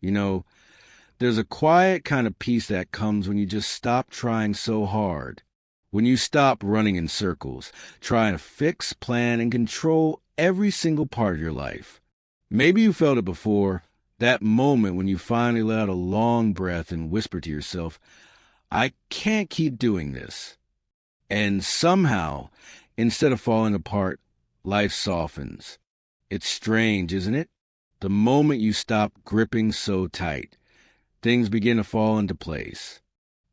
You know, there's a quiet kind of peace that comes when you just stop trying so hard. When you stop running in circles, trying to fix, plan, and control every single part of your life. Maybe you felt it before, that moment when you finally let out a long breath and whisper to yourself, I can't keep doing this. And somehow, instead of falling apart, life softens. It's strange, isn't it? The moment you stop gripping so tight, things begin to fall into place.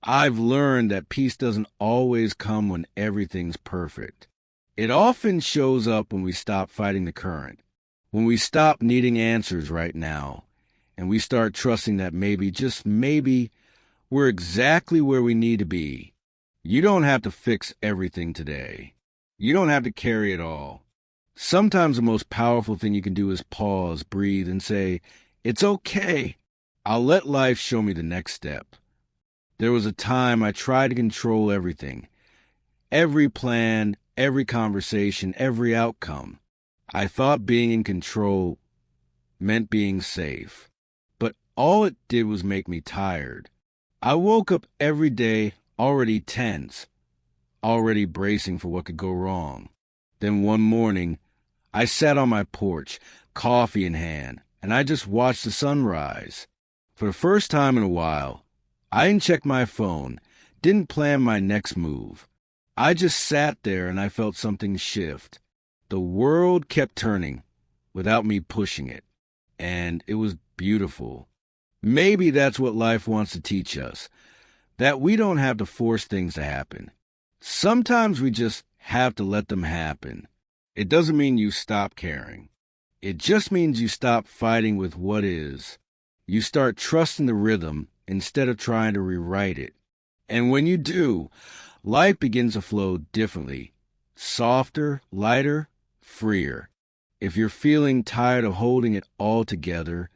I've learned that peace doesn't always come when everything's perfect. It often shows up when we stop fighting the current, when we stop needing answers right now, and we start trusting that maybe, just maybe, we're exactly where we need to be. You don't have to fix everything today. You don't have to carry it all. Sometimes the most powerful thing you can do is pause, breathe, and say, it's okay. I'll let life show me the next step. There was a time I tried to control everything. Every plan, every conversation, every outcome. I thought being in control meant being safe. But all it did was make me tired. I woke up every day already tense, already bracing for what could go wrong. Then one morning, I sat on my porch, coffee in hand, and I just watched the sunrise. For the first time in a while, I didn't check my phone, didn't plan my next move. I just sat there and I felt something shift. The world kept turning without me pushing it, and it was beautiful. Maybe that's what life wants to teach us, that we don't have to force things to happen. Sometimes we just have to let them happen. It doesn't mean you stop caring. It just means you stop fighting with what is. You start trusting the rhythm instead of trying to rewrite it. And when you do, life begins to flow differently, softer, lighter, freer. If you're feeling tired of holding it all together,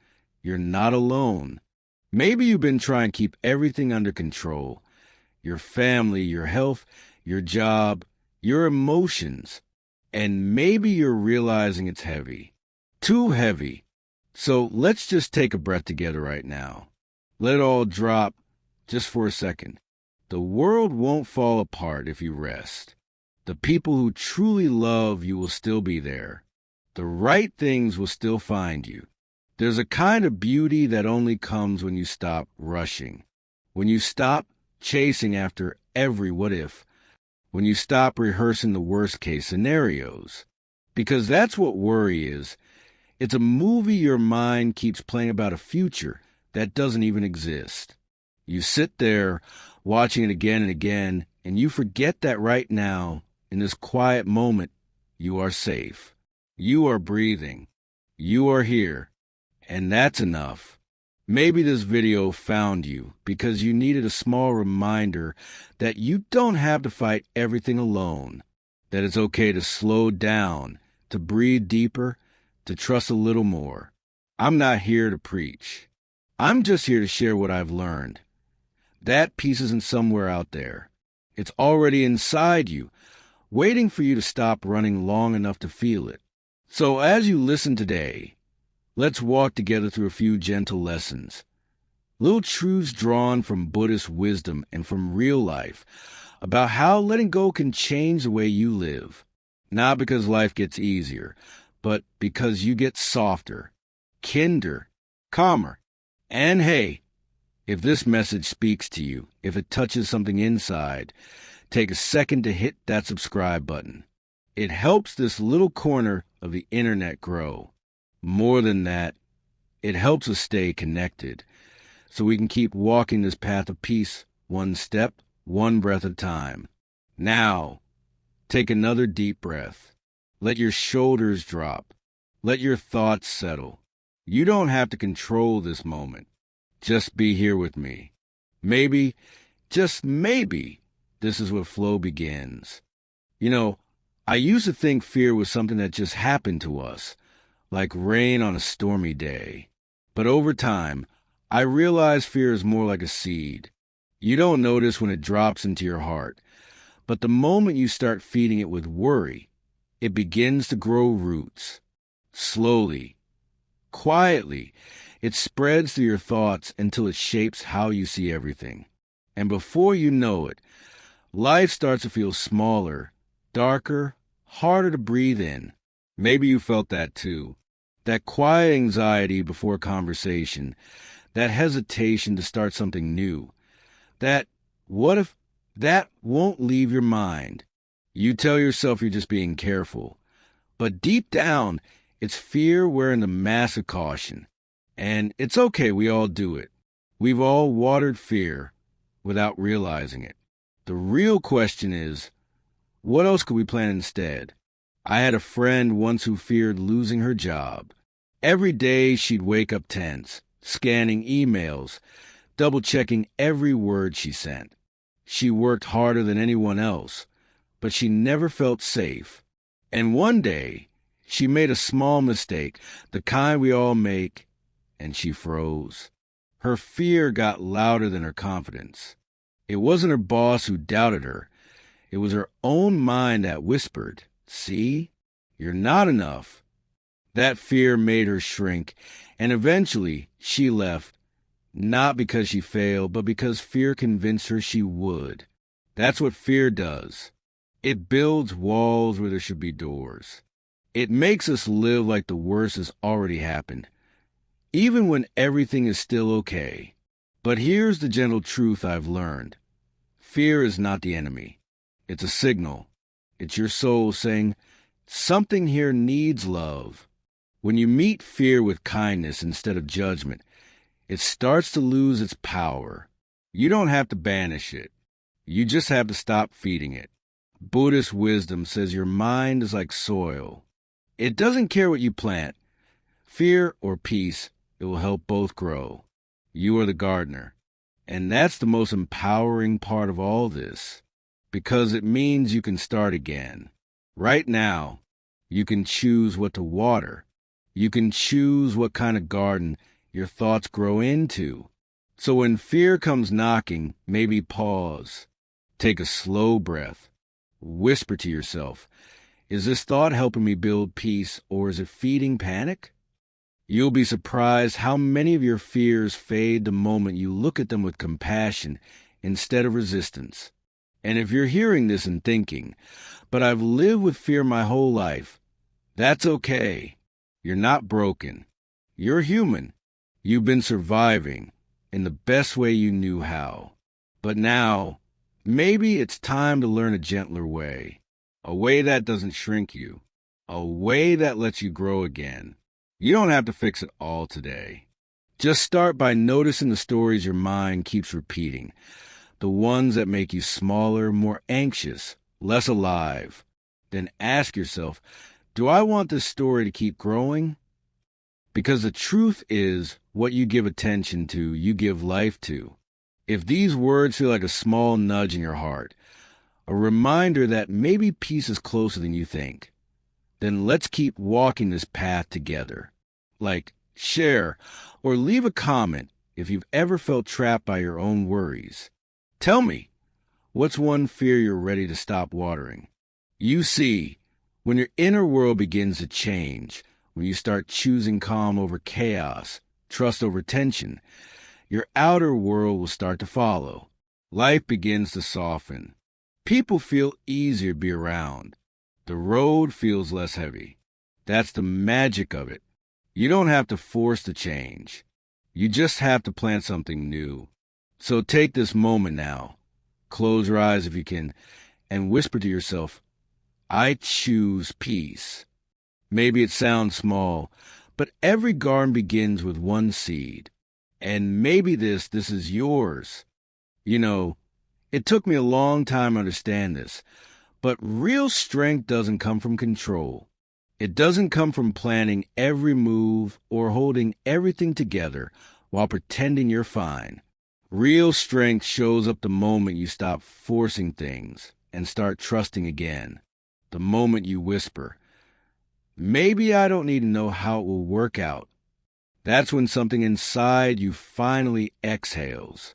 you're not alone. Maybe you've been trying to keep everything under control. Your family, your health, your job, your emotions. And maybe you're realizing it's heavy. Too heavy. So let's just take a breath together right now. Let it all drop just for a second. The world won't fall apart if you rest. The people who truly love you will still be there. The right things will still find you. There's a kind of beauty that only comes when you stop rushing, when you stop chasing after every what if, when you stop rehearsing the worst case scenarios. Because that's what worry is. It's a movie your mind keeps playing about a future that doesn't even exist. You sit there watching it again and again, and you forget that right now, in this quiet moment, you are safe. You are breathing. You are here. And that's enough. Maybe this video found you because you needed a small reminder that you don't have to fight everything alone, that it's okay to slow down, to breathe deeper, to trust a little more. I'm not here to preach. I'm just here to share what I've learned. That piece isn't somewhere out there. It's already inside you, waiting for you to stop running long enough to feel it. So as you listen today, let's walk together through a few gentle lessons. Little truths drawn from Buddhist wisdom and from real life about how letting go can change the way you live. Not because life gets easier, but because you get softer, kinder, calmer. And hey, if this message speaks to you, if it touches something inside, take a second to hit that subscribe button. It helps this little corner of the internet grow. More than that, it helps us stay connected so we can keep walking this path of peace one step, one breath at a time. Now, take another deep breath. Let your shoulders drop. Let your thoughts settle. You don't have to control this moment. Just be here with me. Maybe, just maybe, this is where flow begins. You know, I used to think fear was something that just happened to us, like rain on a stormy day. But over time, I realized fear is more like a seed. You don't notice when it drops into your heart, but the moment you start feeding it with worry, it begins to grow roots. Slowly, quietly, It spreads through your thoughts until it shapes how you see everything. And before you know it, life starts to feel smaller, darker, harder to breathe in. Maybe you felt that too. That quiet anxiety before conversation, that hesitation to start something new, that what if that won't leave your mind. You tell yourself you're just being careful. But deep down, it's fear wearing the mask of caution. And it's okay, we all do it. We've all watered fear without realizing it. The real question is, what else could we plan instead? I had a friend once who feared losing her job. Every day she'd wake up tense, scanning emails, double-checking every word she sent. She worked harder than anyone else, but she never felt safe. And one day, she made a small mistake, the kind we all make, and she froze. Her fear got louder than her confidence. It wasn't her boss who doubted her. It was her own mind that whispered, "See, you're not enough." That fear made her shrink, and eventually she left, not because she failed, but because fear convinced her she would. That's what fear does. It builds walls where there should be doors. It makes us live like the worst has already happened, even when everything is still okay. But here's the gentle truth I've learned. Fear is not the enemy. It's a signal. It's your soul saying, something here needs love. When you meet fear with kindness instead of judgment, it starts to lose its power. You don't have to banish it. You just have to stop feeding it. Buddhist wisdom says your mind is like soil. It doesn't care what you plant. Fear or peace, it will help both grow. You are the gardener. And that's the most empowering part of all this, because it means you can start again. Right now, you can choose what to water. You can choose what kind of garden your thoughts grow into. So when fear comes knocking, maybe pause. Take a slow breath. Whisper to yourself, is this thought helping me build peace, or is it feeding panic? You'll be surprised how many of your fears fade the moment you look at them with compassion instead of resistance. And if you're hearing this and thinking, but I've lived with fear my whole life, that's okay. You're not broken. You're human. You've been surviving in the best way you knew how. But now, maybe it's time to learn a gentler way, a way that doesn't shrink you, a way that lets you grow again. You don't have to fix it all today. Just start by noticing the stories your mind keeps repeating, the ones that make you smaller, more anxious, less alive. Then ask yourself, do I want this story to keep growing? Because the truth is, what you give attention to, you give life to. If these words feel like a small nudge in your heart, a reminder that maybe peace is closer than you think, then let's keep walking this path together. Like, share, or leave a comment if you've ever felt trapped by your own worries. Tell me, what's one fear you're ready to stop watering? You see, when your inner world begins to change, when you start choosing calm over chaos, trust over tension, your outer world will start to follow. Life begins to soften. People feel easier to be around. The road feels less heavy. That's the magic of it. You don't have to force the change. You just have to plant something new. So take this moment now. Close your eyes if you can, and whisper to yourself, I choose peace. Maybe it sounds small, but every garden begins with one seed. And maybe this is yours. You know, it took me a long time to understand this, but real strength doesn't come from control. It doesn't come from planning every move or holding everything together while pretending you're fine. Real strength shows up the moment you stop forcing things and start trusting again. The moment you whisper, maybe I don't need to know how it will work out. That's when something inside you finally exhales.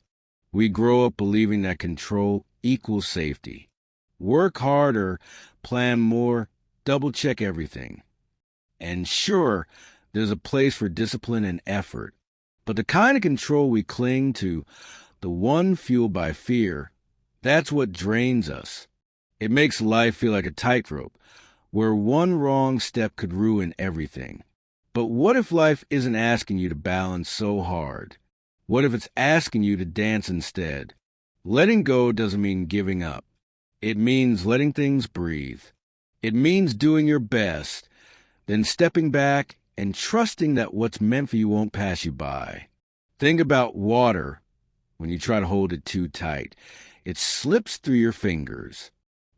We grow up believing that control equals safety. Work harder, plan more, double-check everything. And sure, there's a place for discipline and effort, But the kind of control we cling to, the one fueled by fear, that's what drains us. It makes life feel like a tightrope, where one wrong step could ruin everything. But what if life isn't asking you to balance so hard? What if it's asking you to dance instead? Letting go doesn't mean giving up. It means letting things breathe. It means doing your best, then stepping back and trusting that what's meant for you won't pass you by. Think about water when you try to hold it too tight. It slips through your fingers.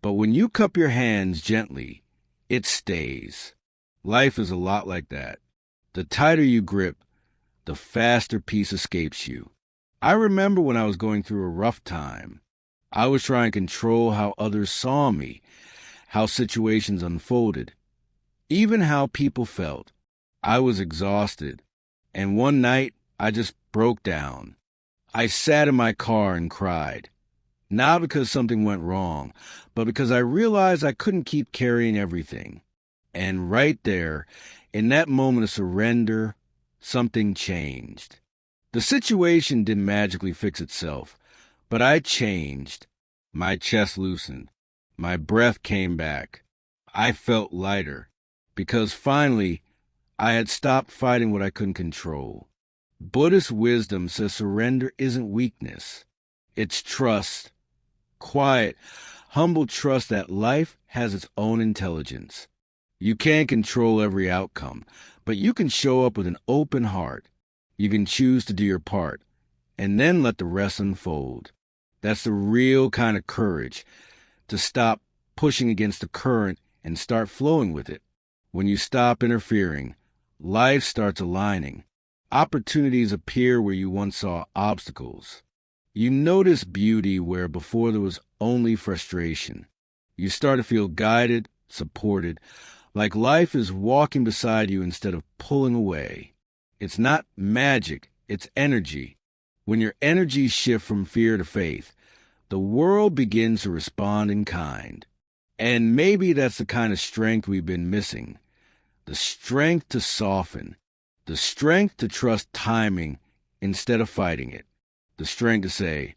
But when you cup your hands gently, it stays. Life is a lot like that. The tighter you grip, the faster peace escapes you. I remember when I was going through a rough time. I was trying to control how others saw me, how situations unfolded, even how people felt. I was exhausted, and one night I just broke down. I sat in my car and cried, not because something went wrong, but because I realized I couldn't keep carrying everything. And right there, in that moment of surrender, something changed. The situation didn't magically fix itself, but I changed. My chest loosened. My breath came back. I felt lighter, because finally, I had stopped fighting what I couldn't control. Buddhist wisdom says surrender isn't weakness. It's trust. Quiet, humble trust that life has its own intelligence. You can't control every outcome, but you can show up with an open heart. You can choose to do your part, and then let the rest unfold. That's the real kind of courage, to stop pushing against the current and start flowing with it. When you stop interfering, life starts aligning. Opportunities appear where you once saw obstacles. You notice beauty where before there was only frustration. You start to feel guided, supported, like life is walking beside you instead of pulling away. It's not magic, it's energy. When your energies shift from fear to faith, the world begins to respond in kind. And maybe that's the kind of strength we've been missing. The strength to soften. The strength to trust timing instead of fighting it. The strength to say,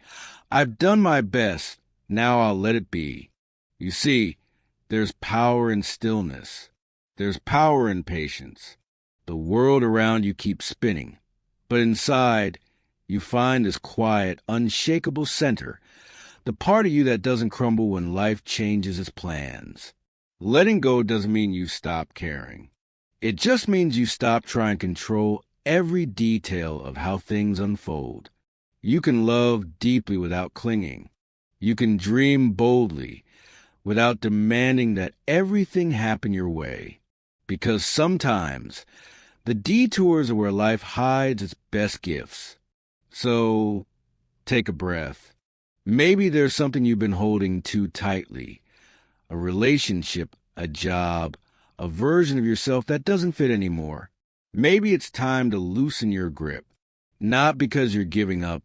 I've done my best, now I'll let it be. You see, there's power in stillness. There's power in patience. The world around you keeps spinning, but inside, you find this quiet, unshakable center, the part of you that doesn't crumble when life changes its plans. Letting go doesn't mean you stop caring. It just means you stop trying to control every detail of how things unfold. You can love deeply without clinging. You can dream boldly without demanding that everything happen your way. Because sometimes the detours are where life hides its best gifts. So, take a breath. Maybe there's something you've been holding too tightly. A relationship, a job, a version of yourself that doesn't fit anymore. Maybe it's time to loosen your grip. Not because you're giving up,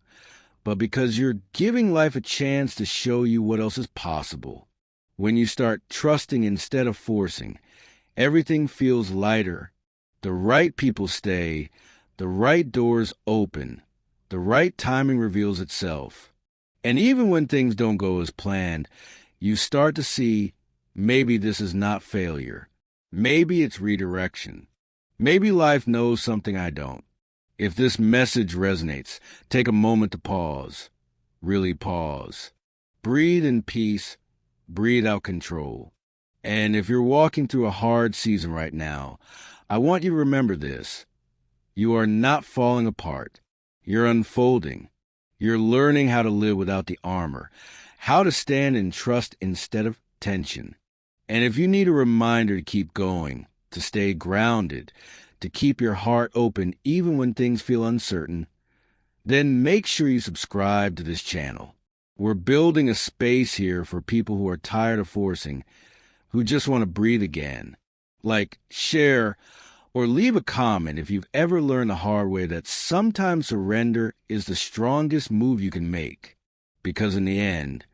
but because you're giving life a chance to show you what else is possible. When you start trusting instead of forcing, everything feels lighter. The right people stay, the right doors open, the right timing reveals itself. And even when things don't go as planned, you start to see maybe this is not failure. Maybe it's redirection. Maybe life knows something I don't. If this message resonates, take a moment to pause. Really pause. Breathe in peace. Breathe out control. And if you're walking through a hard season right now, I want you to remember this. You are not falling apart. You're unfolding. You're learning how to live without the armor, how to stand in trust instead of tension. And if you need a reminder to keep going, to stay grounded, to keep your heart open even when things feel uncertain, then make sure you subscribe to this channel. We're building a space here for people who are tired of forcing, who just want to breathe again. Like, share, or leave a comment if you've ever learned the hard way that sometimes surrender is the strongest move you can make. Because in the end,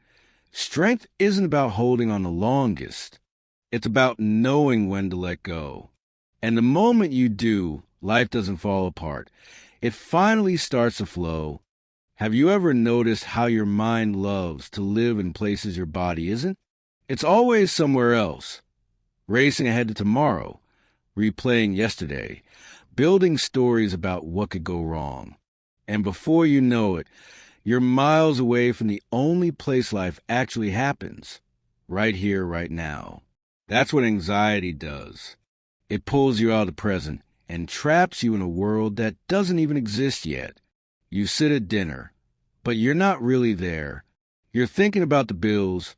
strength isn't about holding on the longest. It's about knowing when to let go. And the moment you do, life doesn't fall apart. it finally starts to flow. Have you ever noticed how your mind loves to live in places your body isn't? It's always somewhere else, racing ahead to tomorrow, replaying yesterday, building stories about what could go wrong. And before you know it, you're miles away from the only place life actually happens, right here, right now. That's what anxiety does. It pulls you out of the present and traps you in a world that doesn't even exist yet. You sit at dinner, but you're not really there. You're thinking about the bills,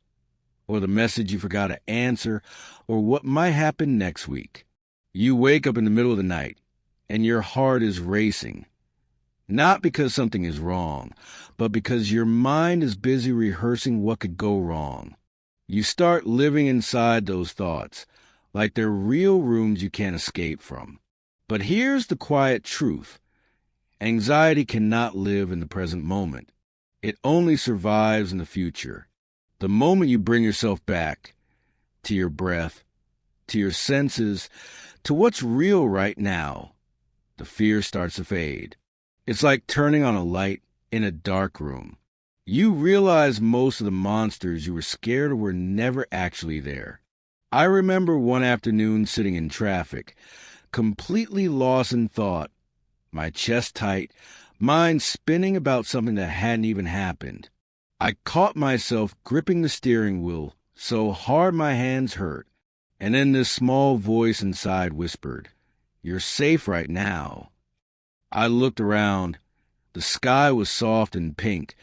or the message you forgot to answer, or what might happen next week. You wake up in the middle of the night, and your heart is racing. Not because something is wrong, but because your mind is busy rehearsing what could go wrong. You start living inside those thoughts, like they're real rooms you can't escape from. But here's the quiet truth. Anxiety cannot live in the present moment. It only survives in the future. The moment you bring yourself back to your breath, to your senses, to what's real right now, the fear starts to fade. It's like turning on a light in a dark room. You realize most of the monsters you were scared of were never actually there. I remember one afternoon sitting in traffic, completely lost in thought, my chest tight, mind spinning about something that hadn't even happened. I caught myself gripping the steering wheel so hard my hands hurt, and then this small voice inside whispered, "You're safe right now." I looked around. The sky was soft and pink.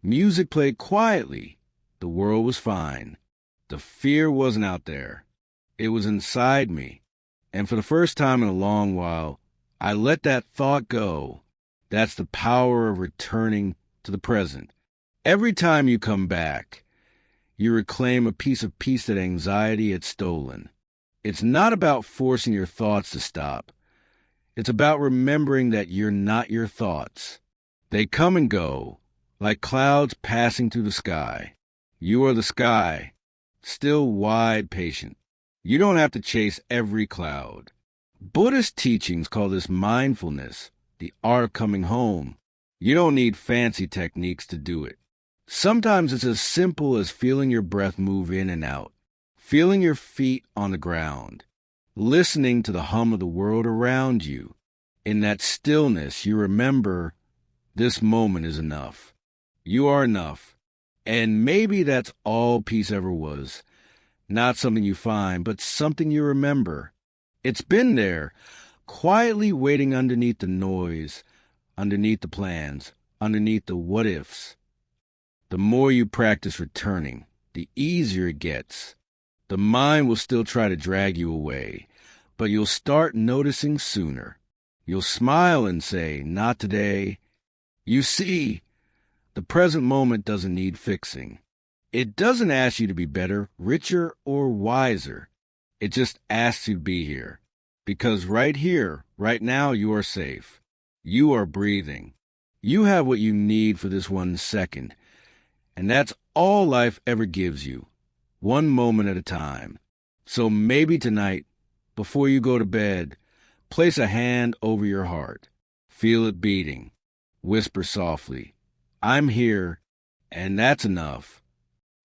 Music played quietly. The world was fine. The fear wasn't out there. It was inside me. And for the first time in a long while, I let that thought go. That's the power of returning to the present. Every time you come back, you reclaim a piece of peace that anxiety had stolen. It's not about forcing your thoughts to stop. It's about remembering that you're not your thoughts. They come and go, like clouds passing through the sky. You are the sky, still wide, patient. You don't have to chase every cloud. Buddhist teachings call this mindfulness, the art of coming home. You don't need fancy techniques to do it. Sometimes it's as simple as feeling your breath move in and out, feeling your feet on the ground, listening to the hum of the world around you. In that stillness, you remember this moment is enough. You are enough. And maybe that's all peace ever was. Not something you find, but something you remember. It's been there, quietly waiting underneath the noise, underneath the plans, underneath the what-ifs. The more you practice returning, the easier it gets. The mind will still try to drag you away, but you'll start noticing sooner. You'll smile and say, "Not today." You see, the present moment doesn't need fixing. It doesn't ask you to be better, richer, or wiser. It just asks you to be here. Because right here, right now, you are safe. You are breathing. You have what you need for this 1 second. And that's all life ever gives you, one moment at a time. So maybe tonight, before you go to bed, place a hand over your heart. Feel it beating. Whisper softly, "I'm here," and that's enough.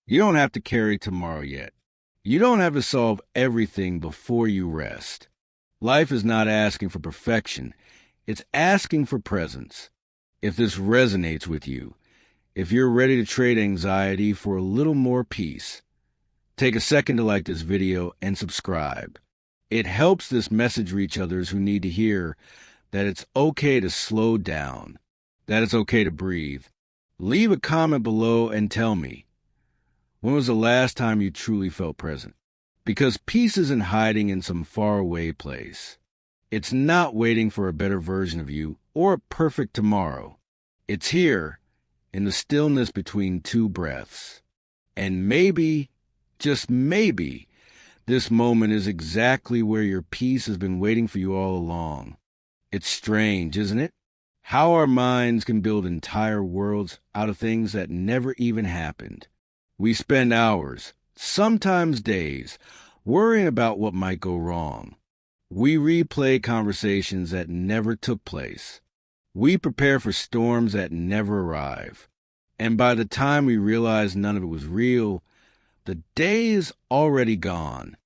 You don't have to carry tomorrow yet. You don't have to solve everything before you rest. Life is not asking for perfection. It's asking for presence. If this resonates with you, if you're ready to trade anxiety for a little more peace, take a second to like this video and subscribe. It helps this message reach others who need to hear that it's okay to slow down, that it's okay to breathe. Leave a comment below and tell me, when was the last time you truly felt present? Because peace isn't hiding in some faraway place. It's not waiting for a better version of you or a perfect tomorrow. It's here, in the stillness between two breaths. And maybe, just maybe, this moment is exactly where your peace has been waiting for you all along. It's strange, isn't it? How our minds can build entire worlds out of things that never even happened. We spend hours, sometimes days, worrying about what might go wrong. We replay conversations that never took place. We prepare for storms that never arrive. And by the time we realize none of it was real, the day is already gone.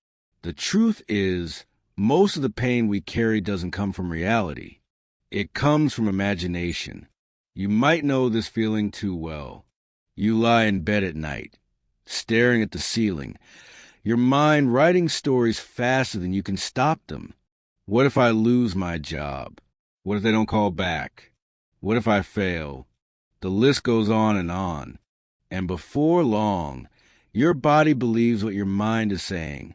The truth is, most of the pain we carry doesn't come from reality. It comes from imagination. You might know this feeling too well. You lie in bed at night, staring at the ceiling, your mind writing stories faster than you can stop them. What if I lose my job? What if they don't call back? What if I fail? The list goes on. And before long, your body believes what your mind is saying.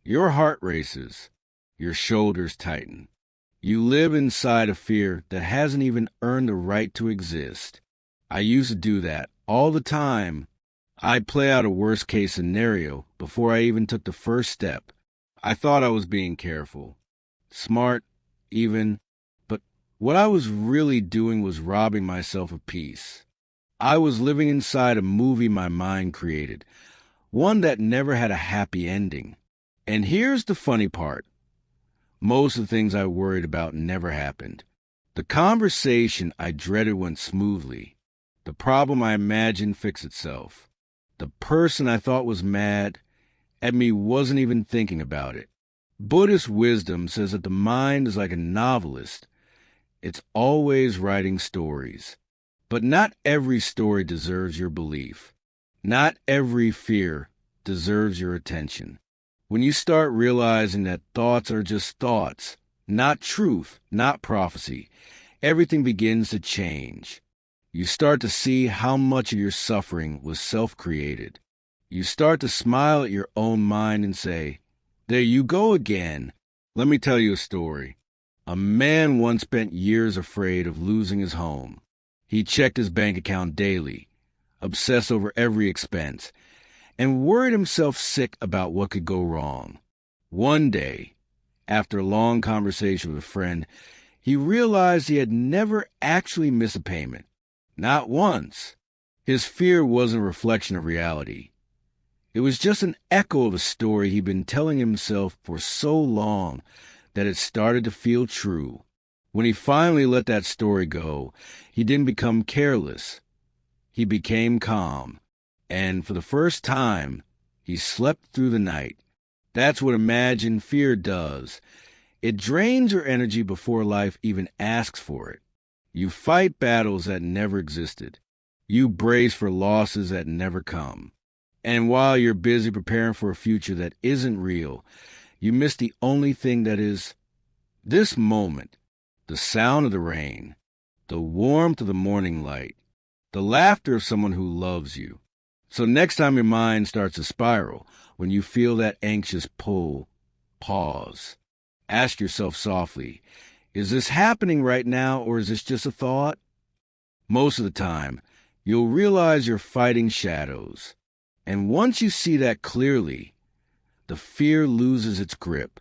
Your heart races. Your shoulders tighten. You live inside a fear that hasn't even earned the right to exist. I used to do that all the time. I'd play out a worst-case scenario before I even took the first step. I thought I was being careful, smart, even, but what I was really doing was robbing myself of peace. I was living inside a movie my mind created, one that never had a happy ending. And here's the funny part. Most of the things I worried about never happened. The conversation I dreaded went smoothly. The problem I imagined fixed itself. The person I thought was mad at me wasn't even thinking about it. Buddhist wisdom says that the mind is like a novelist. It's always writing stories. But not every story deserves your belief. Not every fear deserves your attention. When you start realizing that thoughts are just thoughts, not truth, not prophecy, everything begins to change. You start to see how much of your suffering was self-created. You start to smile at your own mind and say, "There you go again." Let me tell you a story. A man once spent years afraid of losing his home. He checked his bank account daily, obsessed over every expense, and worried himself sick about what could go wrong. One day, after a long conversation with a friend, he realized he had never actually missed a payment. Not once. His fear wasn't a reflection of reality. It was just an echo of a story he'd been telling himself for so long that it started to feel true. When he finally let that story go, he didn't become careless. He became calm. And for the first time, he slept through the night. That's what imagined fear does. It drains your energy before life even asks for it. You fight battles that never existed. You brace for losses that never come. And while you're busy preparing for a future that isn't real, you miss the only thing that is. This moment, the sound of the rain, the warmth of the morning light, the laughter of someone who loves you. So next time your mind starts to spiral, when you feel that anxious pull, pause. Ask yourself softly, is this happening right now or is this just a thought? Most of the time, you'll realize you're fighting shadows. And once you see that clearly, the fear loses its grip,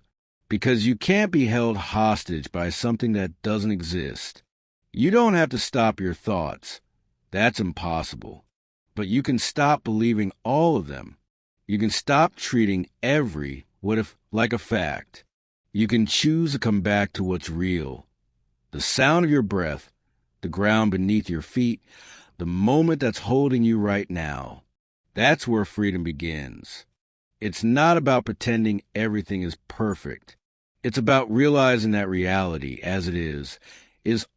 because you can't be held hostage by something that doesn't exist. You don't have to stop your thoughts. That's impossible. But you can stop believing all of them. You can stop treating every what if like a fact. You can choose to come back to what's real. The sound of your breath, the ground beneath your feet, the moment that's holding you right now. That's where freedom begins. It's not about pretending everything is perfect. It's about realizing that reality, as it is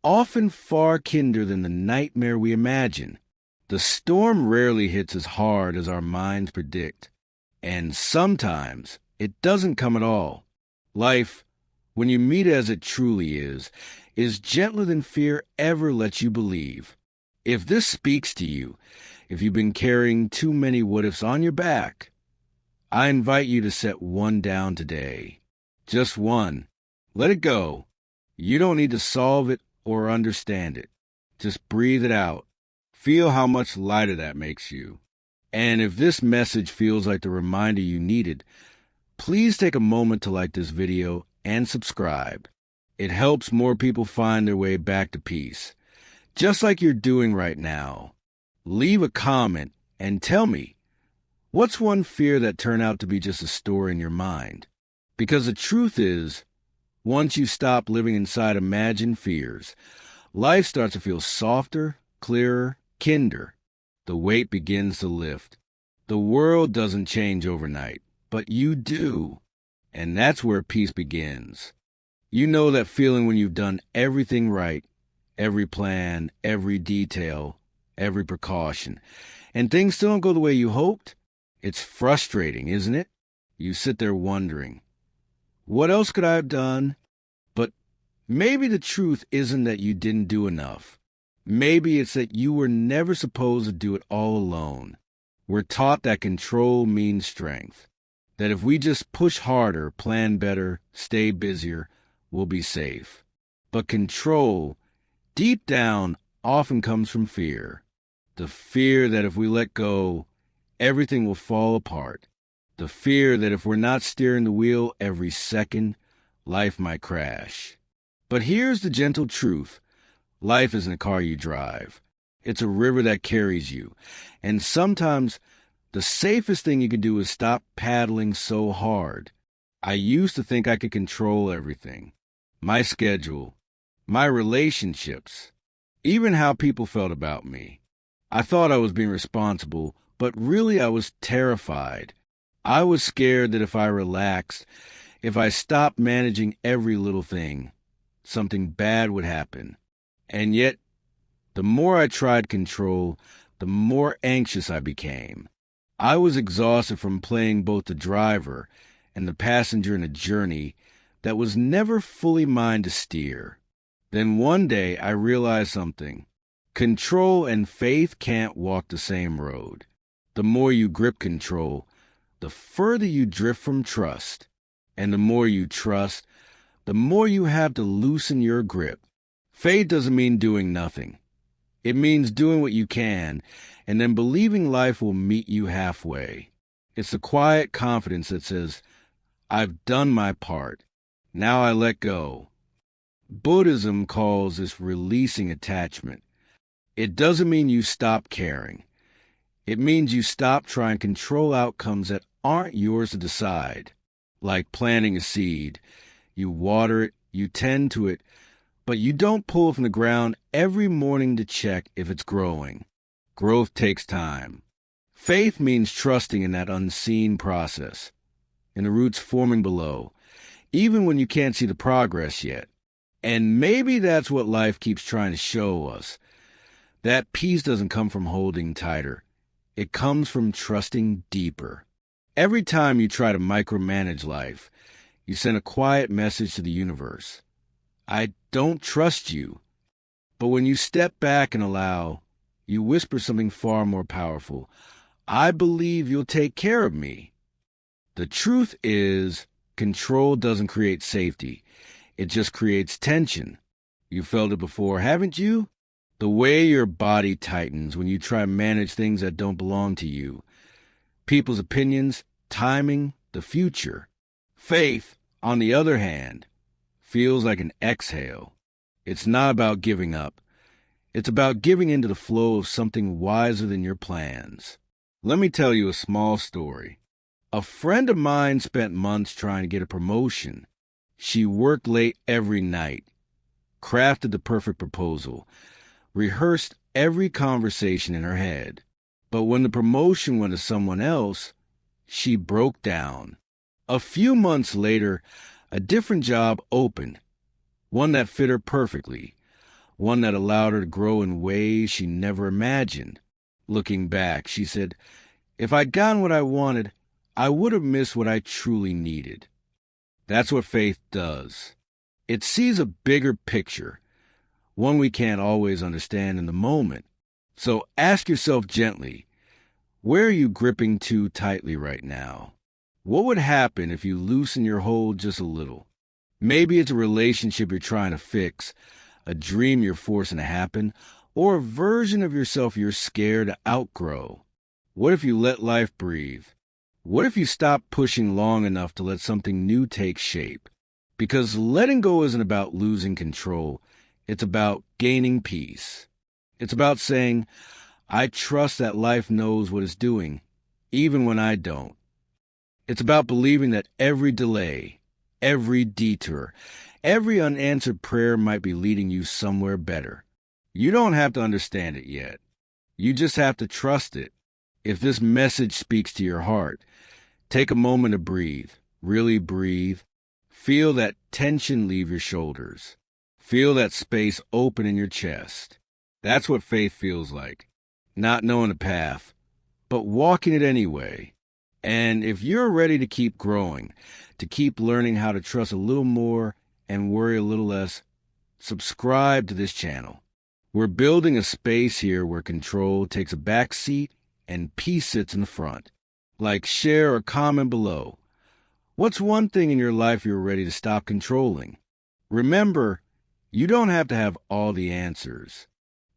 often far kinder than the nightmare we imagine. The storm rarely hits as hard as our minds predict, and sometimes it doesn't come at all. Life, when you meet it as it truly is gentler than fear ever lets you believe. If this speaks to you, if you've been carrying too many what-ifs on your back, I invite you to set one down today. Just one. Let it go. You don't need to solve it or understand it. Just breathe it out. Feel how much lighter that makes you. And if this message feels like the reminder you needed, please take a moment to like this video and subscribe. It helps more people find their way back to peace, just like you're doing right now. Leave a comment and tell me, what's one fear that turned out to be just a story in your mind? Because the truth is, once you stop living inside imagined fears, Life starts to feel softer, clearer, kinder. The weight begins to lift. The world doesn't change overnight, but you do. And that's where peace begins. You know that feeling when you've done everything right, every plan, every detail, every precaution, and things still don't go the way you hoped? It's frustrating, isn't it? You sit there wondering, what else could I have done? But maybe the truth isn't that you didn't do enough. Maybe it's that you were never supposed to do it all alone. We're taught that control means strength, that if we just push harder, plan better, stay busier, we'll be safe. But control, deep down, often comes from fear. The fear that if we let go, everything will fall apart. The fear that if we're not steering the wheel every second, life might crash. But here's the gentle truth. Life isn't a car you drive. It's a river that carries you. And sometimes the safest thing you can do is stop paddling so hard. I used to think I could control everything. My schedule, my relationships, even how people felt about me. I thought I was being responsible, but really I was terrified. I was scared that if I relaxed, if I stopped managing every little thing, something bad would happen. And yet, the more I tried control, the more anxious I became. I was exhausted from playing both the driver and the passenger in a journey that was never fully mine to steer. Then one day I realized something. Control and faith can't walk the same road. The more you grip control, the further you drift from trust. And the more you trust, the more you have to loosen your grip. Faith doesn't mean doing nothing. It means doing what you can, and then believing life will meet you halfway. It's the quiet confidence that says, I've done my part. Now I let go. Buddhism calls this releasing attachment. It doesn't mean you stop caring. It means you stop trying to control outcomes that aren't yours to decide. Like planting a seed. You water it, you tend to it, but you don't pull it from the ground every morning to check if it's growing. Growth takes time. Faith means trusting in that unseen process, in the roots forming below, even when you can't see the progress yet. And maybe that's what life keeps trying to show us. That peace doesn't come from holding tighter. It comes from trusting deeper. Every time you try to micromanage life, you send a quiet message to the universe. I don't trust you. But when you step back and allow, you whisper something far more powerful. I believe you'll take care of me. The truth is, control doesn't create safety. It just creates tension. You felt it before, haven't you? The way your body tightens when you try to manage things that don't belong to you. People's opinions, timing, the future. Faith, on the other hand, feels like an exhale. It's not about giving up. It's about giving into the flow of something wiser than your plans. Let me tell you a small story. A friend of mine spent months trying to get a promotion. She worked late every night, crafted the perfect proposal, rehearsed every conversation in her head. But when the promotion went to someone else, she broke down. A few months later, a different job opened, one that fit her perfectly, one that allowed her to grow in ways she never imagined. Looking back, she said, if I'd gotten what I wanted, I would have missed what I truly needed. That's what faith does. It sees a bigger picture, one we can't always understand in the moment. So ask yourself gently, where are you gripping too tightly right now? What would happen if you loosen your hold just a little? Maybe it's a relationship you're trying to fix, a dream you're forcing to happen, or a version of yourself you're scared to outgrow. What if you let life breathe? What if you stop pushing long enough to let something new take shape? Because letting go isn't about losing control. It's about gaining peace. It's about saying, I trust that life knows what it's doing, even when I don't. It's about believing that every delay, every detour, Every unanswered prayer might be leading you somewhere better. You don't have to understand it yet. You just have to trust it. If this message speaks to your heart, take a moment to breathe. Really breathe. Feel that tension leave your shoulders. Feel that space open in your chest. That's what faith feels like. Not knowing the path, but walking it anyway. And if you're ready to keep growing, to keep learning how to trust a little more and worry a little less, subscribe to this channel. We're building a space here where control takes a back seat and peace sits in the front. Like, share, or comment below. What's one thing in your life you're ready to stop controlling? Remember, you don't have to have all the answers.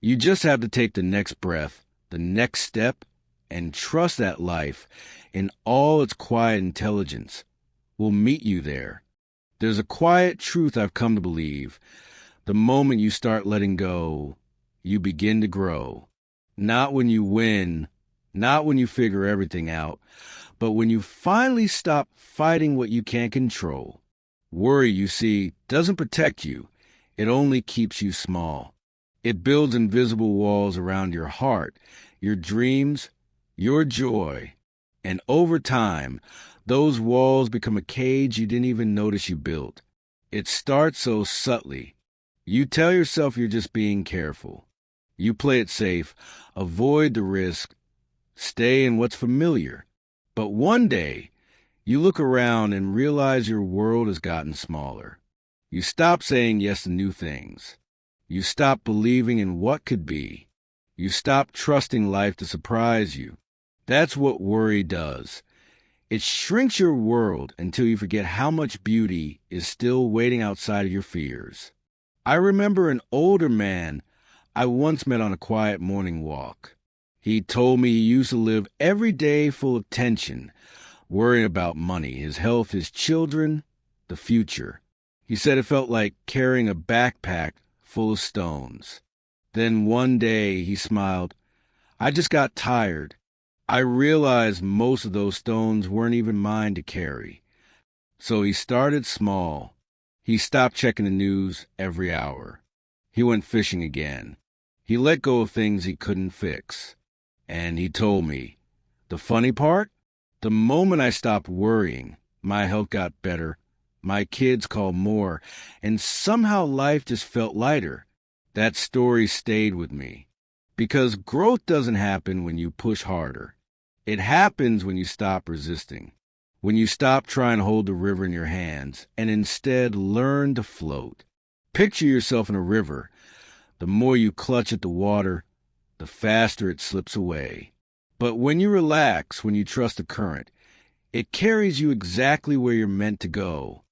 You just have to take the next breath, the next step, and trust that life, in all its quiet intelligence, will meet you there. There's a quiet truth I've come to believe. The moment you start letting go, you begin to grow. Not when you win, not when you figure everything out, but when you finally stop fighting what you can't control. Worry, you see, doesn't protect you. It only keeps you small. It builds invisible walls around your heart, your dreams, your joy. And over time, those walls become a cage you didn't even notice you built. It starts so subtly. You tell yourself you're just being careful. You play it safe, avoid the risk, stay in what's familiar. But one day, you look around and realize your world has gotten smaller. You stop saying yes to new things. You stop believing in what could be. You stop trusting life to surprise you. That's what worry does. It shrinks your world until you forget how much beauty is still waiting outside of your fears. I remember an older man I once met on a quiet morning walk. He told me he used to live every day full of tension, worrying about money, his health, his children, the future. He said it felt like carrying a backpack full of stones. Then one day he smiled. I just got tired. I realized most of those stones weren't even mine to carry. So he started small. He stopped checking the news every hour. He went fishing again. He let go of things he couldn't fix. And he told me, the funny part? The moment I stopped worrying, my health got better, my kids called more, and somehow life just felt lighter. That story stayed with me. Because growth doesn't happen when you push harder. It happens when you stop resisting. When you stop trying to hold the river in your hands and instead learn to float. Picture yourself in a river. The more you clutch at the water, the faster it slips away. But when you relax, when you trust the current, it carries you exactly where you're meant to go.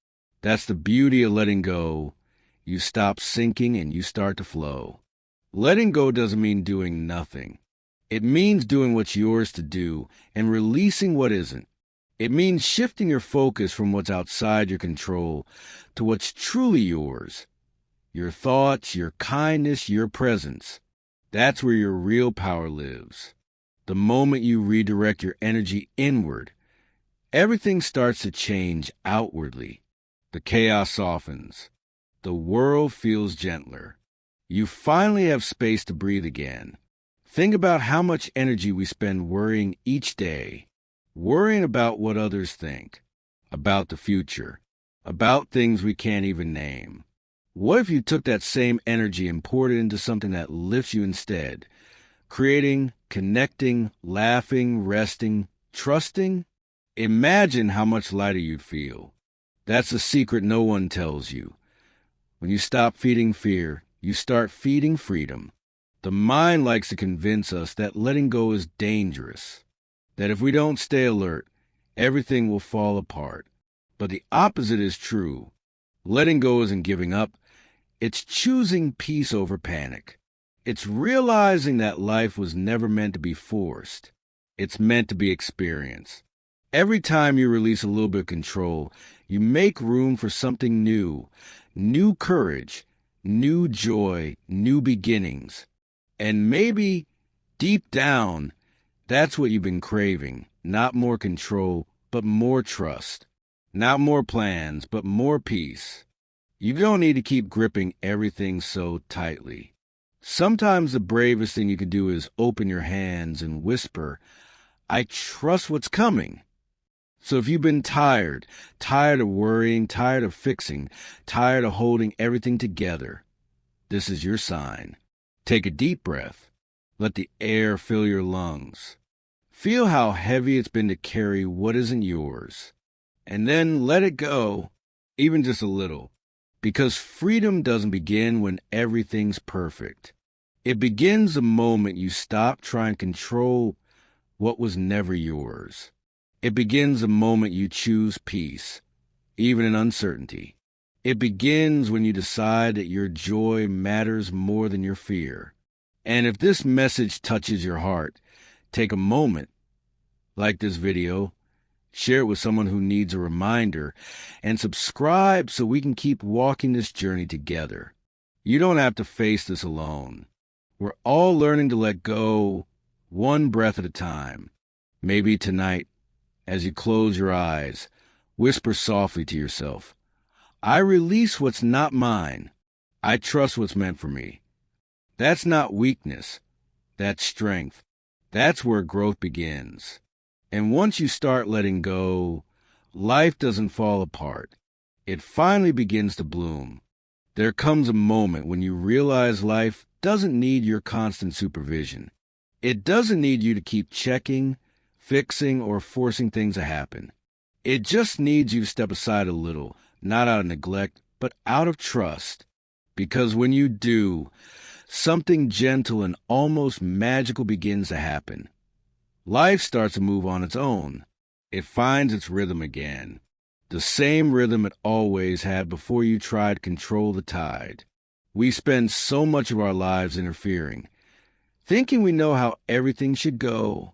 That's the beauty of letting go. You stop sinking and you start to flow. Letting go doesn't mean doing nothing. It means doing what's yours to do and releasing what isn't. It means shifting your focus from what's outside your control to what's truly yours. Your thoughts, your kindness, your presence. That's where your real power lives. The moment you redirect your energy inward, everything starts to change outwardly. The chaos softens. The world feels gentler. You finally have space to breathe again. Think about how much energy we spend worrying each day. Worrying about what others think, about the future, about things we can't even name. What if you took that same energy and poured it into something that lifts you instead? Creating, connecting, laughing, resting, trusting? Imagine how much lighter you'd feel. That's the secret no one tells you. When you stop feeding fear, you start feeding freedom. The mind likes to convince us that letting go is dangerous, that if we don't stay alert, everything will fall apart. But the opposite is true. Letting go isn't giving up. It's choosing peace over panic. It's realizing that life was never meant to be forced. It's meant to be experienced. Every time you release a little bit of control, you make room for something new, new courage, new joy, new beginnings. And maybe, deep down, that's what you've been craving. Not more control, but more trust. Not more plans, but more peace. You don't need to keep gripping everything so tightly. Sometimes the bravest thing you can do is open your hands and whisper, I trust what's coming. So if you've been tired of worrying, tired of fixing, tired of holding everything together, this is your sign. Take a deep breath. Let the air fill your lungs. Feel how heavy it's been to carry what isn't yours. And then let it go, even just a little. Because freedom doesn't begin when everything's perfect. It begins the moment you stop trying to control what was never yours. It begins the moment you choose peace, even in uncertainty. It begins when you decide that your joy matters more than your fear. And if this message touches your heart, take a moment, like this video, share it with someone who needs a reminder, and subscribe so we can keep walking this journey together. You don't have to face this alone. We're all learning to let go one breath at a time. Maybe tonight, as you close your eyes, whisper softly to yourself, I release what's not mine. I trust what's meant for me. That's not weakness. That's strength. That's where growth begins. And once you start letting go, life doesn't fall apart. It finally begins to bloom. There comes a moment when you realize life doesn't need your constant supervision. It doesn't need you to keep checking, fixing, or forcing things to happen. It just needs you to step aside a little, not out of neglect, but out of trust. Because when you do, something gentle and almost magical begins to happen. Life starts to move on its own. It finds its rhythm again. The same rhythm it always had before you tried to control the tide. We spend so much of our lives interfering, thinking we know how everything should go.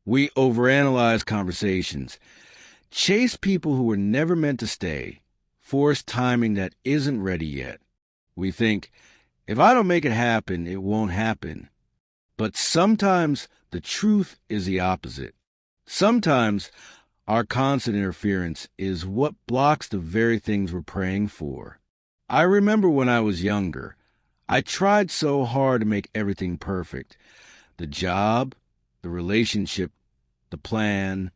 We overanalyze conversations, chase people who were never meant to stay, force timing that isn't ready yet. We think, if I don't make it happen, it won't happen. But sometimes the truth is the opposite. Sometimes our constant interference is what blocks the very things we're praying for. I remember when I was younger, I tried so hard to make everything perfect. The job, the relationship, the plan.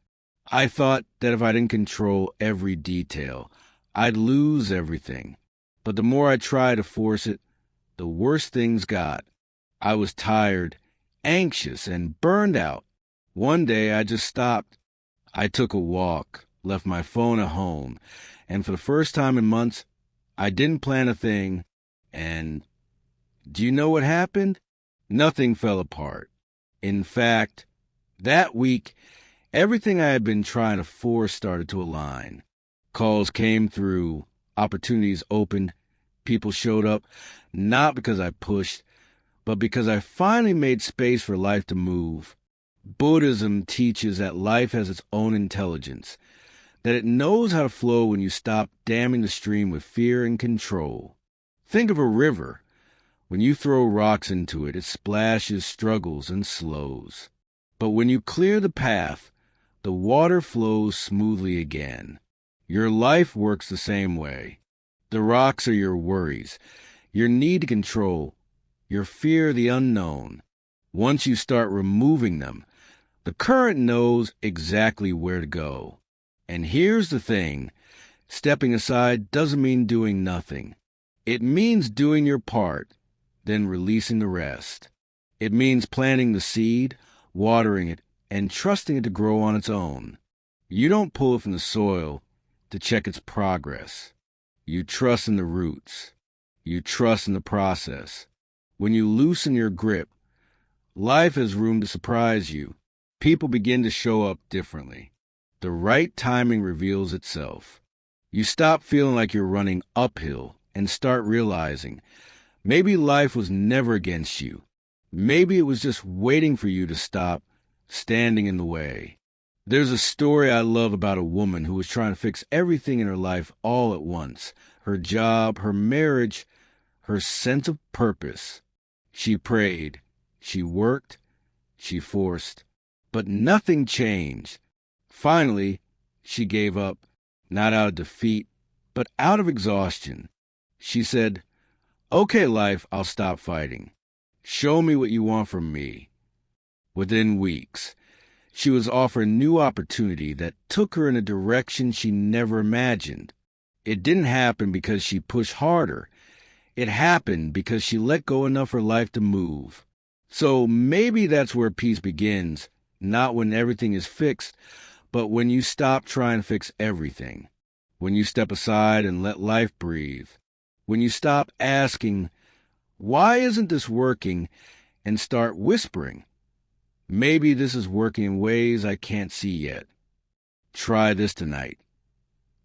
I thought that if I didn't control every detail, I'd lose everything. But the more I tried to force it, the worse things got. I was tired, anxious, and burned out. One day I just stopped. I took a walk, left my phone at home, and for the first time in months, I didn't plan a thing, and do you know what happened? Nothing fell apart. In fact, that week, everything I had been trying to force started to align. Calls came through, opportunities opened, people showed up, not because I pushed, but because I finally made space for life to move. Buddhism teaches that life has its own intelligence, that it knows how to flow when you stop damming the stream with fear and control. Think of a river. When you throw rocks into it, it splashes, struggles, and slows. But when you clear the path, the water flows smoothly again. Your life works the same way. The rocks are your worries, your need to control, your fear of the unknown. Once you start removing them, the current knows exactly where to go. And here's the thing, stepping aside doesn't mean doing nothing. It means doing your part, then releasing the rest. It means planting the seed, watering it, and trusting it to grow on its own. You don't pull it from the soil to check its progress. You trust in the roots. You trust in the process. When you loosen your grip, life has room to surprise you. People begin to show up differently. The right timing reveals itself. You stop feeling like you're running uphill and start realizing maybe life was never against you. Maybe it was just waiting for you to stop standing in the way. There's a story I love about a woman who was trying to fix everything in her life all at once. Her job, her marriage, her sense of purpose. She prayed, she worked, she forced, but nothing changed. Finally, she gave up, not out of defeat, but out of exhaustion. She said, "Okay, life, I'll stop fighting. Show me what you want from me." Within weeks, she was offered a new opportunity that took her in a direction she never imagined. It didn't happen because she pushed harder. It happened because she let go enough of her life to move. So maybe that's where peace begins, not when everything is fixed, but when you stop trying to fix everything. When you step aside and let life breathe. When you stop asking, "Why isn't this working?" and start whispering, "Maybe this is working in ways I can't see yet." Try this tonight.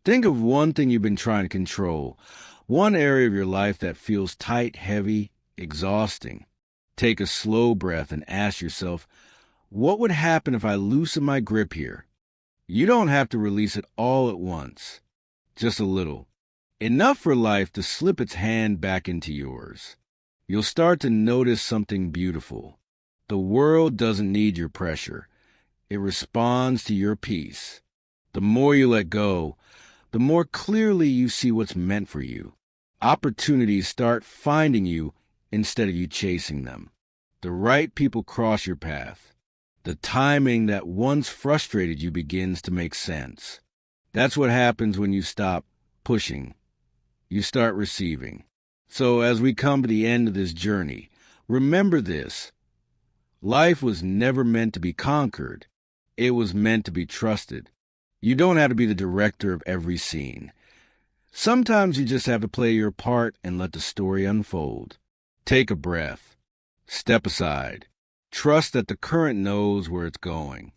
Think of one thing you've been trying to control, one area of your life that feels tight, heavy, exhausting. Take a slow breath and ask yourself, what would happen if I loosen my grip here? You don't have to release it all at once, just a little. Enough for life to slip its hand back into yours. You'll start to notice something beautiful. The world doesn't need your pressure. It responds to your peace. The more you let go, the more clearly you see what's meant for you. Opportunities start finding you instead of you chasing them. The right people cross your path. The timing that once frustrated you begins to make sense. That's what happens when you stop pushing. You start receiving. So as we come to the end of this journey, remember this. Life was never meant to be conquered. It was meant to be trusted. You don't have to be the director of every scene. Sometimes you just have to play your part and let the story unfold. Take a breath. Step aside. Trust that the current knows where it's going.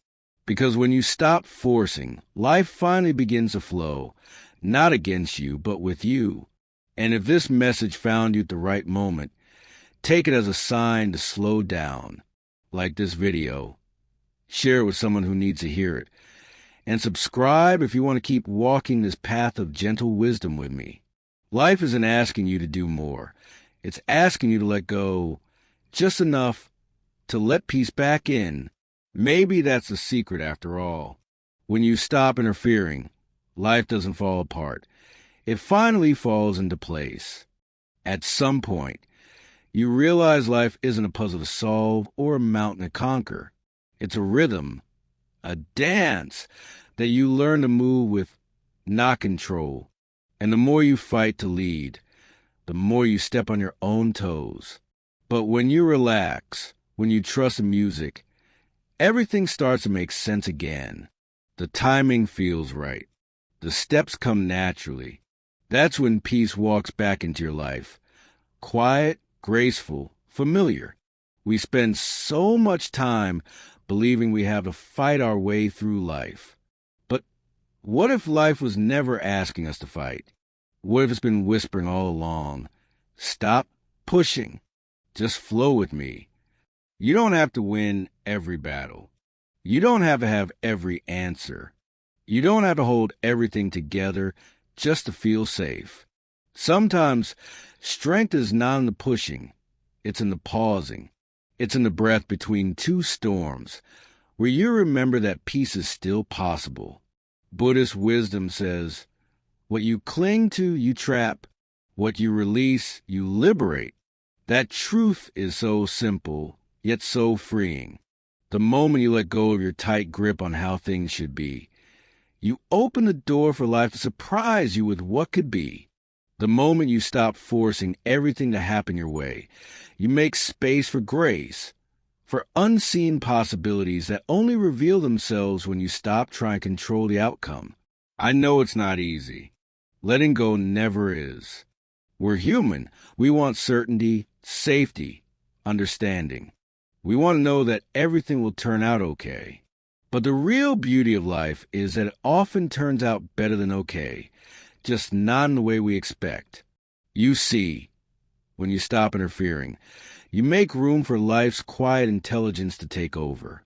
Because when you stop forcing, life finally begins to flow, not against you, but with you. And if this message found you at the right moment, take it as a sign to slow down, like this video. Share it with someone who needs to hear it. And subscribe if you want to keep walking this path of gentle wisdom with me. Life isn't asking you to do more. It's asking you to let go just enough to let peace back in. Maybe that's the secret after all. When you stop interfering, life doesn't fall apart. It finally falls into place. At some point, you realize life isn't a puzzle to solve or a mountain to conquer. It's a rhythm, a dance that you learn to move with, not control. And the more you fight to lead, the more you step on your own toes. But when you relax, when you trust the music, everything starts to make sense again. The timing feels right. The steps come naturally. That's when peace walks back into your life. Quiet, graceful, familiar. We spend so much time believing we have to fight our way through life. But what if life was never asking us to fight? What if it's been whispering all along? Stop pushing. Just flow with me. You don't have to win every battle. You don't have to have every answer. You don't have to hold everything together just to feel safe. Sometimes strength is not in the pushing. It's in the pausing. It's in the breath between two storms, where you remember that peace is still possible. Buddhist wisdom says, what you cling to, you trap. What you release, you liberate. That truth is so simple, yet so freeing. The moment you let go of your tight grip on how things should be, you open the door for life to surprise you with what could be. The moment you stop forcing everything to happen your way, you make space for grace, for unseen possibilities that only reveal themselves when you stop trying to control the outcome. I know it's not easy. Letting go never is. We're human. We want certainty, safety, understanding. We want to know that everything will turn out okay. But the real beauty of life is that it often turns out better than okay, just not in the way we expect. You see, when you stop interfering, you make room for life's quiet intelligence to take over.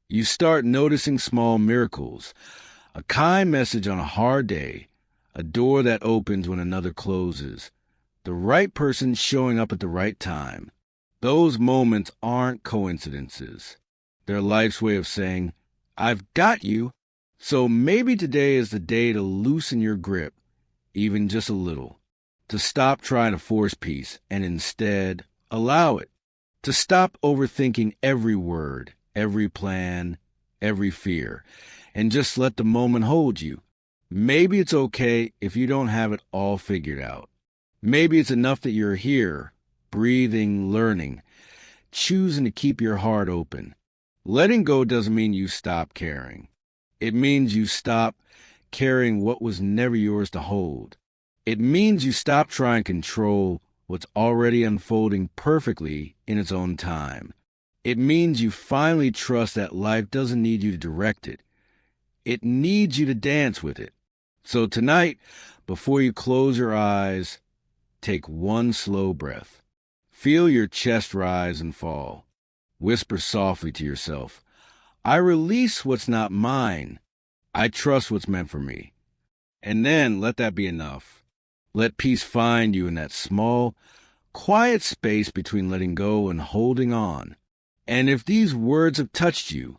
You start noticing small miracles, a kind message on a hard day, a door that opens when another closes, the right person showing up at the right time. Those moments aren't coincidences. They're life's way of saying, I've got you. So maybe today is the day to loosen your grip, even just a little. to stop trying to force peace and instead allow it, to stop overthinking every word, every plan, every fear, and just let the moment hold you. Maybe it's okay if you don't have it all figured out. Maybe it's enough that you're here, breathing, learning, choosing to keep your heart open. Letting go doesn't mean you stop caring. It means you stop carrying what was never yours to hold. It means you stop trying to control what's already unfolding perfectly in its own time. It means you finally trust that life doesn't need you to direct it. It needs you to dance with it. So tonight, before you close your eyes, take one slow breath. Feel your chest rise and fall. Whisper softly to yourself, I release what's not mine. I trust what's meant for me. And then let that be enough. Let peace find you in that small, quiet space between letting go and holding on. And if these words have touched you,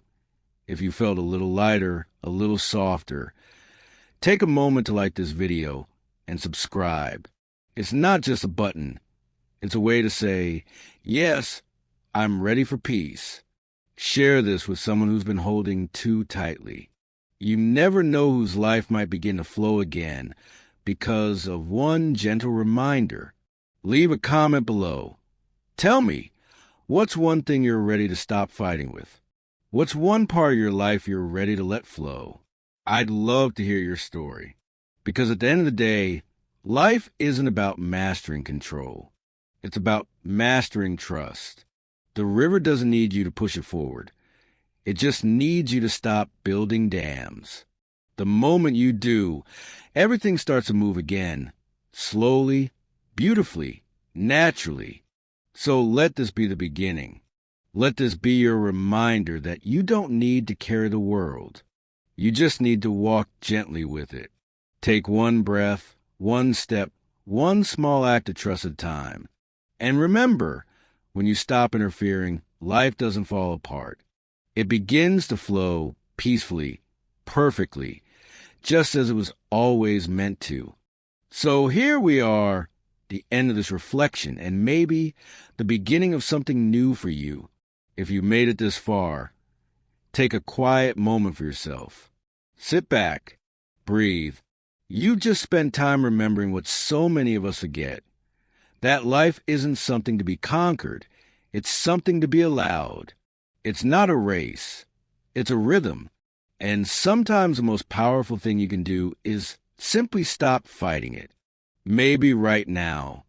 if you felt a little lighter, a little softer, take a moment to like this video and subscribe. It's not just a button. It's a way to say, yes, I'm ready for peace. Share this with someone who's been holding too tightly. You never know whose life might begin to flow again because of one gentle reminder. Leave a comment below. Tell me, what's one thing you're ready to stop fighting with? What's one part of your life you're ready to let flow? I'd love to hear your story. Because at the end of the day, life isn't about mastering control. It's about mastering trust. The river doesn't need you to push it forward. It just needs you to stop building dams. The moment you do, everything starts to move again, slowly, beautifully, naturally. So let this be the beginning. Let this be your reminder that you don't need to carry the world. You just need to walk gently with it. Take one breath, one step, one small act of trust at a time. And remember, when you stop interfering, life doesn't fall apart. It begins to flow peacefully, perfectly, just as it was always meant to. So here we are, the end of this reflection, and maybe the beginning of something new for you. If you made it this far, take a quiet moment for yourself. Sit back, breathe. You just spent time remembering what so many of us forget. That life isn't something to be conquered. It's something to be allowed. It's not a race. It's a rhythm. And sometimes the most powerful thing you can do is simply stop fighting it. Maybe right now,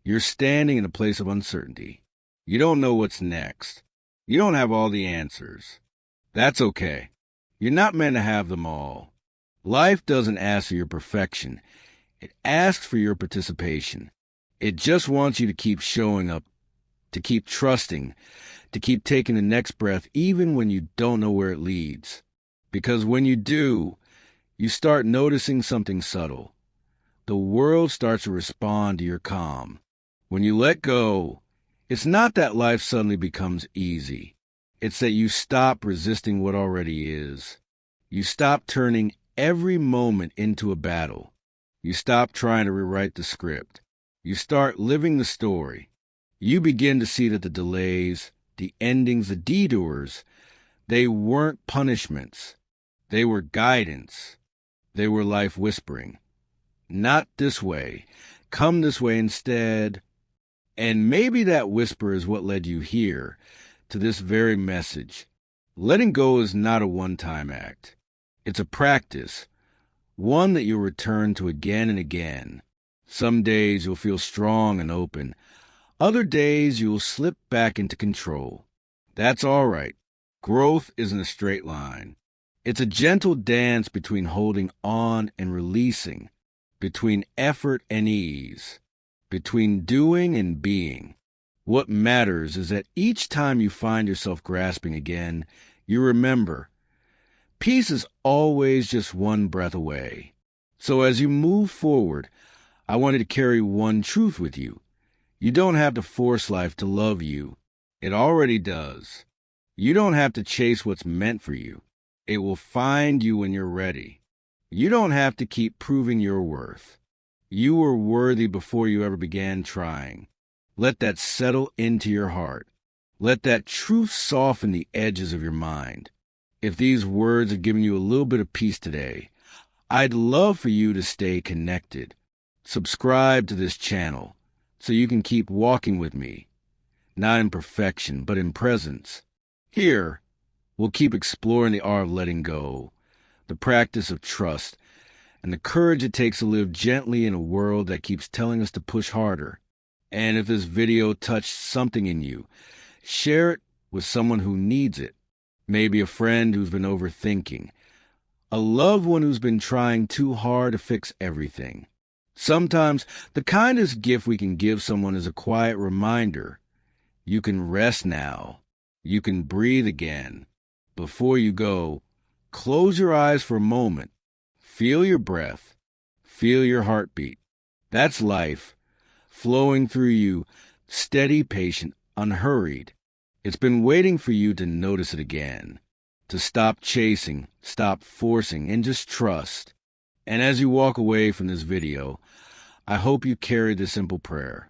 you're standing in a place of uncertainty. You don't know what's next. You don't have all the answers. That's okay. You're not meant to have them all. Life doesn't ask for your perfection. It asks for your participation. It just wants you to keep showing up, to keep trusting, to keep taking the next breath even when you don't know where it leads. Because when you do, you start noticing something subtle. The world starts to respond to your calm. When you let go, it's not that life suddenly becomes easy. It's that you stop resisting what already is. You stop turning every moment into a battle. You stop trying to rewrite the script. You start living the story. You begin to see that the delays, the endings, the detours, they weren't punishments. They were guidance. They were life whispering. Not this way. Come this way instead. And maybe that whisper is what led you here, to this very message. Letting go is not a one-time act. It's a practice, one that you'll return to again and again. Some days you'll feel strong and open. Other days you'll slip back into control. That's all right. Growth isn't a straight line. It's a gentle dance between holding on and releasing, between effort and ease, between doing and being. What matters is that each time you find yourself grasping again, you remember, peace is always just one breath away. So as you move forward, I wanted to carry one truth with you. You don't have to force life to love you. It already does. You don't have to chase what's meant for you. It will find you when you're ready. You don't have to keep proving your worth. You were worthy before you ever began trying. Let that settle into your heart. Let that truth soften the edges of your mind. If these words have given you a little bit of peace today, I'd love for you to stay connected. Subscribe to this channel so you can keep walking with me, not in perfection, but in presence. Here, we'll keep exploring the art of letting go, the practice of trust, and the courage it takes to live gently in a world that keeps telling us to push harder. And if this video touched something in you, share it with someone who needs it. Maybe a friend who's been overthinking, a loved one who's been trying too hard to fix everything. Sometimes the kindest gift we can give someone is a quiet reminder. You can rest now. You can breathe again. Before you go, close your eyes for a moment. Feel your breath. Feel your heartbeat. That's life, flowing through you, steady, patient, unhurried. It's been waiting for you to notice it again, to stop chasing, stop forcing, and just trust. And as you walk away from this video, I hope you carry this simple prayer.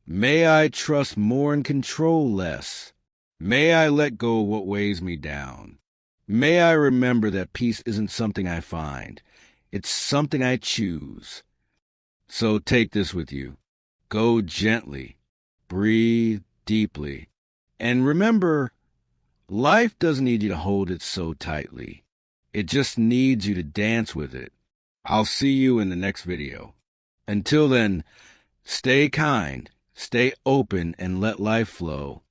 May I trust more and control less. May I let go of what weighs me down. May I remember that peace isn't something I find. It's something I choose. So take this with you. Go gently. Breathe deeply. And remember, life doesn't need you to hold it so tightly. It just needs you to dance with it. I'll see you in the next video. Until then, stay kind, stay open, and let life flow.